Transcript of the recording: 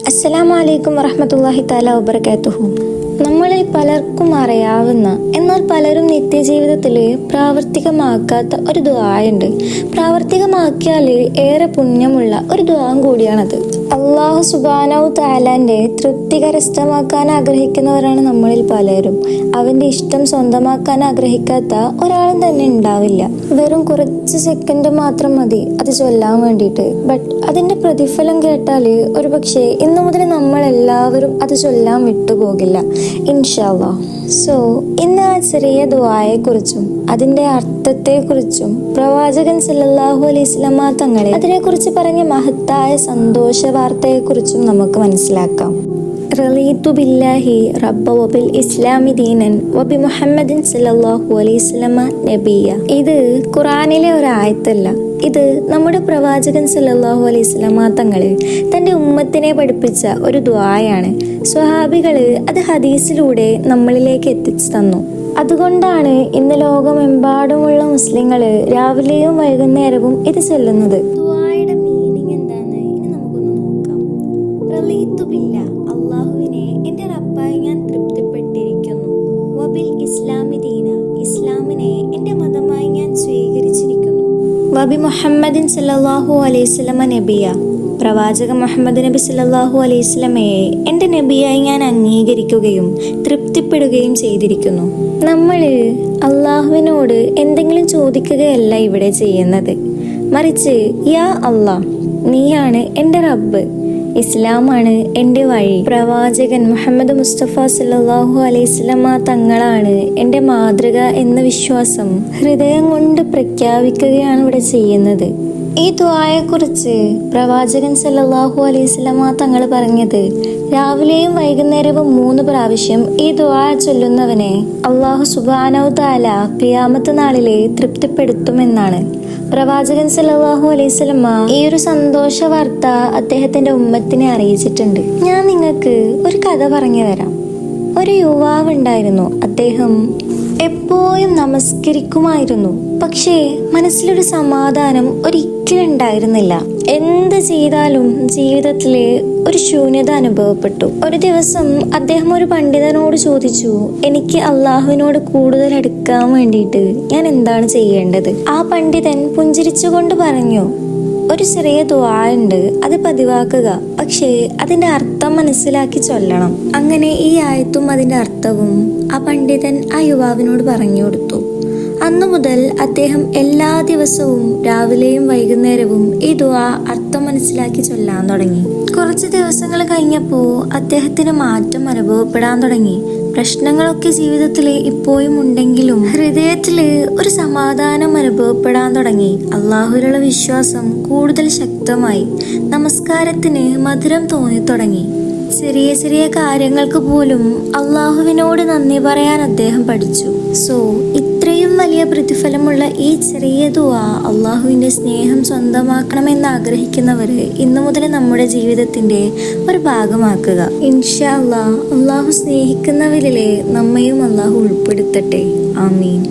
അസ്സലാമു അലൈക്കും വറഹ്മത്തുള്ളാഹി തആല വബറകാതുഹു. നമ്മളിൽ പലർക്കും അറിയാവുന്ന എന്നാൽ പലരും നിത്യജീവിതത്തിൽ പ്രാവർത്തികമാക്കാത്ത ഒരു ദുആയുണ്ട്. പ്രാവർത്തികമാക്കിയാൽ ഏറെ പുണ്യമുള്ള ഒരു ദുആ കൂടിയാണത്. അല്ലാഹു സുബ്ഹാനഹു തആലാന്റെ തൃപ്തി കരസ്ഥമാക്കാൻ ആഗ്രഹിക്കുന്നവരാണ് നമ്മളിൽ പലരും. അവന്റെ ഇഷ്ടം സ്വന്തമാക്കാൻ ആഗ്രഹിക്കാത്ത ഒരാളും തന്നെ ഉണ്ടാവില്ല. വെറും കുറച്ച് സെക്കൻഡ് മാത്രം മതി അത് ചൊല്ലാൻ വേണ്ടിയിട്ട്. ബട്ട് അതിന്റെ പ്രതിഫലം കേട്ടാൽ ഒരുപക്ഷെ ഇന്നു മുതൽ നമ്മൾ എല്ലാവരും അത് ചൊല്ലാൻ വിട്ടുപോകില്ല ഇൻഷാ അല്ലാഹ്. സോ ഇന്ന് ആ ചെറിയ ദുആയെക്കുറിച്ചും അതിന്റെ അർത്ഥത്തെക്കുറിച്ചും പ്രവാചകൻ സല്ലല്ലാഹു അലൈഹി വസല്ലമ തങ്ങളെ അതിനെക്കുറിച്ച് പറഞ്ഞ മഹത്തായ സന്തോഷ വാർത്തയെക്കുറിച്ചും നമുക്ക് മനസ്സിലാക്കാം. റളീതു ബില്ലാഹി റബ്ബ വബിൽ ഇസ്ലാമി ദീനൻ വബി മുഹമ്മദിൻ സല്ലല്ലാഹു അലൈഹി വസല്ലമ നബിയ. ഇത് ഖുർആനിലെ ഒരു ആയത്തല്ല, ഇത് നമ്മുടെ പ്രവാചകൻ സല്ലല്ലാഹു അലൈഹി വസല്ലമ തങ്ങൾ തൻ്റെ ഉമ്മത്തിനെ പഠിപ്പിച്ച ഒരു ദുആയാണ്. സ്വഹാബികള് അത് ഹദീസിലൂടെ നമ്മളിലേക്ക് എത്തിച്ചു തന്നു. അതുകൊണ്ടാണ് ഇന്ന് ലോകമെമ്പാടുമുള്ള മുസ്ലിങ്ങൾ രാവിലെയും വൈകുന്നേരവും ഇത് ചൊല്ലുന്നത്. ദുആയുടെ മീനിങ് എന്താന്ന് ഇനി നമുക്കൊന്ന് നോക്കാം. റളീതു ബില്ലാ, അല്ലാഹുവിനെ എൻ്റെ റബ്ബായി ഞാൻ തൃപ്തിപ്പെട്ടിരിക്കുന്നു. വബിൽ ഇസ്ലാമി ദീന, ഇസ്ലാമിനെ എൻ്റെ മതമായി ഞാൻ സ്വീകരിച്ചിരിക്കുന്നു. വബി മുഹമ്മദിൻ സല്ലല്ലാഹു അലൈഹി വസല്ലമ നബിയ, പ്രവാചക മുഹമ്മദ് നബി സല്ലല്ലാഹു അലൈഹി വസല്ലമയെ എൻ്റെ നബിയായി ഞാൻ അംഗീകരിക്കുകയും തൃപ്തിപ്പെടുകയും ചെയ്തിരിക്കുന്നു. നമ്മൾ അള്ളാഹുവിനോട് എന്തെങ്കിലും ചോദിക്കുകയല്ല ഇവിടെ ചെയ്യുന്നത്, മറിച്ച് യാ അള്ളാഹ്, നീയാണ് എൻ്റെ റബ്ബ്, ഇസ്ലാമാണ് എൻ്റെ വഴി, പ്രവാചകൻ മുഹമ്മദ് മുസ്തഫ സല്ലല്ലാഹു അലൈഹി വസല്ലമ തങ്ങളാണ് എൻ്റെ മാതൃക എന്ന വിശ്വാസം ഹൃദയം കൊണ്ട് പ്രഖ്യാപിക്കുകയാണ് ഇവിടെ ചെയ്യുന്നത്. ഈ ദുആയെക്കുറിച്ച് പ്രവാചകൻ സല്ലല്ലാഹു അലൈഹി വസല്ലമ തങ്ങൾ പറഞ്ഞത്, രാവിലെയും വൈകുന്നേരവും 3 പ്രാവശ്യം ഈ ദുആ ചൊല്ലുന്നവനെ അല്ലാഹു സുബ്ഹാനഹു തആല ഖിയാമത്ത് നാളിലെ തൃപ്തിപ്പെടുത്തുമെന്നാണ്. പ്രവാചകൻ സല്ലല്ലാഹു അലൈഹി വസല്ലമ ഈ ഒരു സന്തോഷ വാർത്ത അദ്ദേഹത്തിന്റെ ഉമ്മത്തിനെ അറിയിച്ചിട്ടുണ്ട്. ഞാൻ നിങ്ങൾക്ക് ഒരു കഥ പറഞ്ഞു തരാം. ഒരു യുവാവുണ്ടായിരുന്നു. അദ്ദേഹം എപ്പോഴും നമസ്കരിക്കുമായിരുന്നു, പക്ഷേ മനസ്സിലൊരു സമാധാനം ഒരിക്കലും ഉണ്ടായിരുന്നില്ല. എന്ത് ചെയ്താലും ജീവിതത്തിൽ ഒരു ശൂന്യത അനുഭവപ്പെട്ടു. ഒരു ദിവസം അദ്ദേഹം ഒരു പണ്ഡിതനോട് ചോദിച്ചു, എനിക്ക് അള്ളാഹുവിനോട് കൂടുതൽ അടുക്കാൻ വേണ്ടിയിട്ട് ഞാൻ എന്താണ് ചെയ്യേണ്ടത്? ആ പണ്ഡിതൻ പുഞ്ചിരിച്ചുകൊണ്ട് പറഞ്ഞു, ഒരു ചെറിയ ദുആ ഉണ്ട്, അത് പതിവാക്കുക, പക്ഷേ അതിന്റെ അർത്ഥം മനസ്സിലാക്കി ചൊല്ലണം. അങ്ങനെ ഈ ആയത്തും അതിന്റെ അർത്ഥവും ആ പണ്ഡിതൻ ആ യുവാവിനോട് പറഞ്ഞു കൊടുത്തു. അന്നു മുതൽ അദ്ദേഹം എല്ലാ ദിവസവും രാവിലെയും വൈകുന്നേരവും ഈ ദുആ അർത്ഥം മനസ്സിലാക്കി ചൊല്ലാൻ തുടങ്ങി. കുറച്ച് ദിവസങ്ങൾ കഴിഞ്ഞപ്പോൾ അദ്ദേഹത്തിന് മാറ്റം അനുഭവപ്പെടാൻ തുടങ്ങി. പ്രശ്നങ്ങളൊക്കെ ജീവിതത്തിൽ ഇപ്പോഴും ഉണ്ടെങ്കിലും ഹൃദയത്തിൽ ഒരു സമാധാനം അനുഭവപ്പെടാൻ തുടങ്ങി. അള്ളാഹുവിലുള്ള വിശ്വാസം കൂടുതൽ ശക്തമായി. നമസ്കാരത്തിന് മധുരം തോന്നി തുടങ്ങി. ചെറിയ ചെറിയ കാര്യങ്ങൾക്ക് പോലും അള്ളാഹുവിനോട് നന്ദി പറയാൻ അദ്ദേഹം പഠിച്ചു. സോ ഇത്രയും വലിയ പ്രതിഫലമുള്ള ഈ ചെറിയ ദുആ അള്ളാഹുവിൻ്റെ സ്നേഹം സ്വന്തമാക്കണമെന്ന് ആഗ്രഹിക്കുന്നവർ ഇന്നു മുതൽ നമ്മുടെ ജീവിതത്തിൻ്റെ ഒരു ഭാഗമാക്കുക. ഇൻഷാ അല്ലാഹ്, അള്ളാഹു സ്നേഹിക്കുന്നവരിലെ നമ്മയും അള്ളാഹു ഉൾപ്പെടുത്തട്ടെ. ആമീൻ.